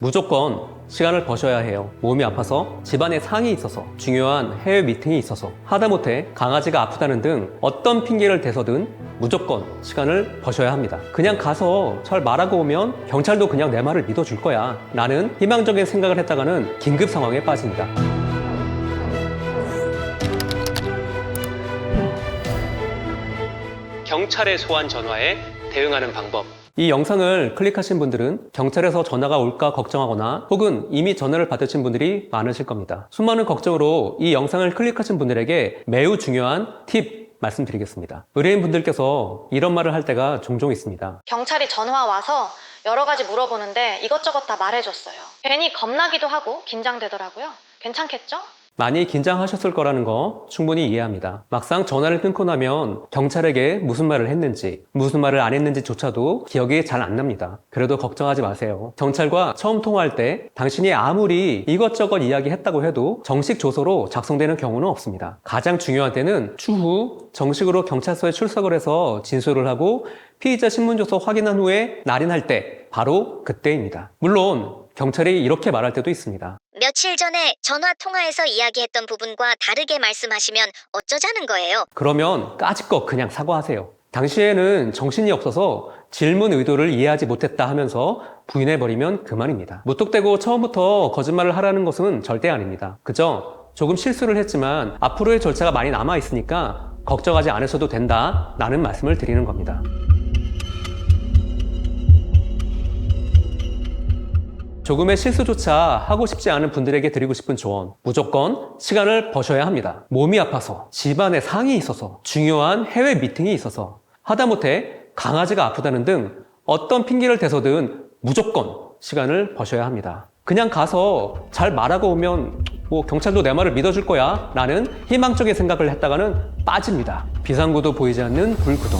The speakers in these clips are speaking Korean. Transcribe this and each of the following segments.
무조건 시간을 버셔야 해요. 몸이 아파서, 집안에 상이 있어서, 중요한 해외 미팅이 있어서, 하다못해 강아지가 아프다는 등 어떤 핑계를 대서든 무조건 시간을 버셔야 합니다. 그냥 가서 잘 말하고 오면 경찰도 그냥 내 말을 믿어줄 거야 라는 희망적인 생각을 했다가는 긴급 상황에 빠집니다. 경찰의 소환 전화에 대응하는 방법. 이 영상을 클릭하신 분들은 경찰에서 전화가 올까 걱정하거나 혹은 이미 전화를 받으신 분들이 많으실 겁니다. 수많은 걱정으로 이 영상을 클릭하신 분들에게 매우 중요한 팁 말씀드리겠습니다. 의뢰인분들께서 이런 말을 할 때가 종종 있습니다. 경찰이 전화 와서 여러 가지 물어보는데 이것저것 다 말해줬어요. 괜히 겁나기도 하고 긴장되더라고요. 괜찮겠죠? 많이 긴장하셨을 거라는 거 충분히 이해합니다. 막상 전화를 끊고 나면 경찰에게 무슨 말을 했는지, 무슨 말을 안 했는지조차도 기억이 잘 안 납니다. 그래도 걱정하지 마세요. 경찰과 처음 통화할 때 당신이 아무리 이것저것 이야기했다고 해도 정식 조서로 작성되는 경우는 없습니다. 가장 중요한 때는 추후 정식으로 경찰서에 출석을 해서 진술을 하고 피의자 신문조서 확인한 후에 날인할 때 바로 그때입니다. 물론 경찰이 이렇게 말할 때도 있습니다. 며칠 전에 전화 통화에서 이야기했던 부분과 다르게 말씀하시면 어쩌자는 거예요? 그러면 까짓것 그냥 사과하세요. 당시에는 정신이 없어서 질문 의도를 이해하지 못했다 하면서 부인해버리면 그만입니다. 무턱대고 처음부터 거짓말을 하라는 것은 절대 아닙니다. 그저 조금 실수를 했지만 앞으로의 절차가 많이 남아있으니까 걱정하지 않으셔도 된다 라는 말씀을 드리는 겁니다. 조금의 실수조차 하고 싶지 않은 분들에게 드리고 싶은 조언. 무조건 시간을 버셔야 합니다. 몸이 아파서, 집안에 상이 있어서, 중요한 해외 미팅이 있어서, 하다못해 강아지가 아프다는 등 어떤 핑계를 대서든 무조건 시간을 버셔야 합니다. 그냥 가서 잘 말하고 오면 경찰도 내 말을 믿어줄 거야 라는 희망적인 생각을 했다가는 빠집니다. 비상구도 보이지 않는 불구동.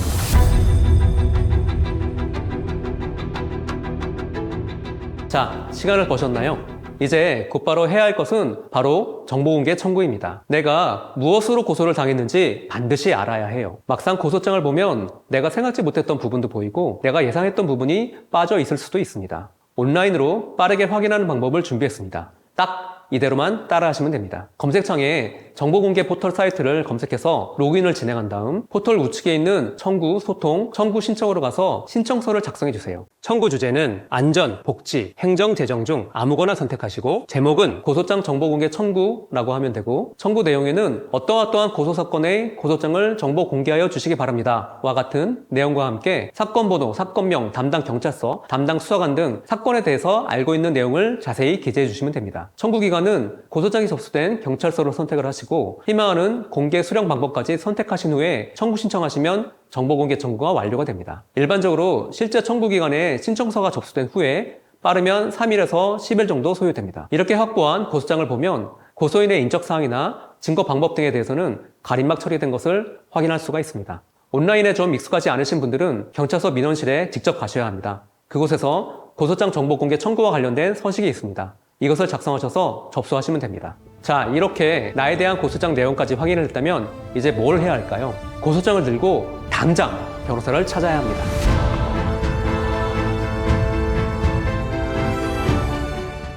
자, 시간을 버셨나요? 이제 곧바로 해야 할 것은 바로 정보공개 청구입니다. 내가 무엇으로 고소를 당했는지 반드시 알아야 해요. 막상 고소장을 보면 내가 생각지 못했던 부분도 보이고 내가 예상했던 부분이 빠져 있을 수도 있습니다. 온라인으로 빠르게 확인하는 방법을 준비했습니다. 딱 이대로만 따라하시면 됩니다. 검색창에 정보공개 포털 사이트를 검색해서 로그인을 진행한 다음 포털 우측에 있는 청구, 소통, 청구 신청으로 가서 신청서를 작성해 주세요. 청구 주제는 안전, 복지, 행정, 재정 중 아무거나 선택하시고 제목은 고소장 정보공개 청구라고 하면 되고 청구 내용에는 어떠한 고소사건의 고소장을 정보 공개하여 주시기 바랍니다 와 같은 내용과 함께 사건번호, 사건명, 담당 경찰서, 담당 수사관 등 사건에 대해서 알고 있는 내용을 자세히 기재해 주시면 됩니다. 청구기관은 고소장이 접수된 경찰서로 선택을 하시고 희망하는 공개 수령 방법까지 선택하신 후에 청구 신청하시면 정보공개 청구가 완료가 됩니다. 일반적으로 실제 청구기관에 신청서가 접수된 후에 빠르면 3일에서 10일 정도 소요됩니다. 이렇게 확보한 고소장을 보면 고소인의 인적사항이나 증거 방법 등에 대해서는 가림막 처리된 것을 확인할 수가 있습니다. 온라인에 좀 익숙하지 않으신 분들은 경찰서 민원실에 직접 가셔야 합니다. 그곳에서 고소장 정보공개 청구와 관련된 서식이 있습니다. 이것을 작성하셔서 접수하시면 됩니다. 자, 이렇게 나에 대한 고소장 내용까지 확인을 했다면 이제 뭘 해야 할까요? 고소장을 들고 당장 변호사를 찾아야 합니다.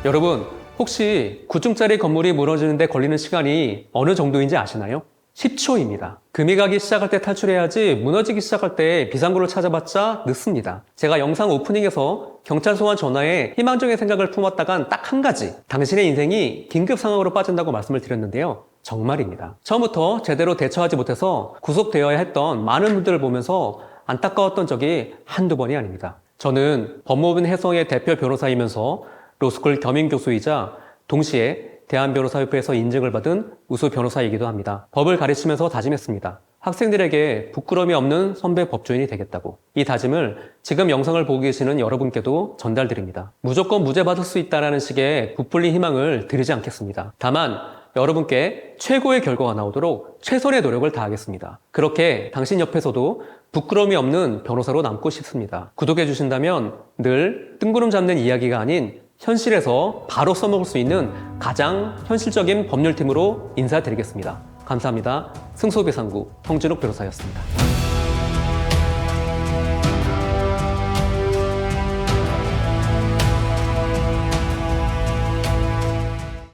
여러분, 혹시 9층짜리 건물이 무너지는데 걸리는 시간이 어느 정도인지 아시나요? 10초입니다. 금이 가기 시작할 때 탈출해야지 무너지기 시작할 때 비상구를 찾아봤자 늦습니다. 제가 영상 오프닝에서 경찰 소환 전화에 희망적인 생각을 품었다간 딱 한 가지, 당신의 인생이 긴급 상황으로 빠진다고 말씀을 드렸는데요. 정말입니다. 처음부터 제대로 대처하지 못해서 구속되어야 했던 많은 분들을 보면서 안타까웠던 적이 한두 번이 아닙니다. 저는 법무법인 혜성의 대표 변호사이면서 로스쿨 겸임 교수이자 동시에 대한변호사협회에서 인증을 받은 우수 변호사이기도 합니다. 법을 가르치면서 다짐했습니다. 학생들에게 부끄러움이 없는 선배 법조인이 되겠다고. 이 다짐을 지금 영상을 보고 계시는 여러분께도 전달드립니다. 무조건 무죄 받을 수 있다는 식의 부풀린 희망을 드리지 않겠습니다. 다만 여러분께 최고의 결과가 나오도록 최선의 노력을 다하겠습니다. 그렇게 당신 옆에서도 부끄러움이 없는 변호사로 남고 싶습니다. 구독해 주신다면 늘 뜬구름 잡는 이야기가 아닌 현실에서 바로 써먹을 수 있는 가장 현실적인 법률팀으로 인사드리겠습니다. 감사합니다. 승소비상구 홍진욱 변호사였습니다.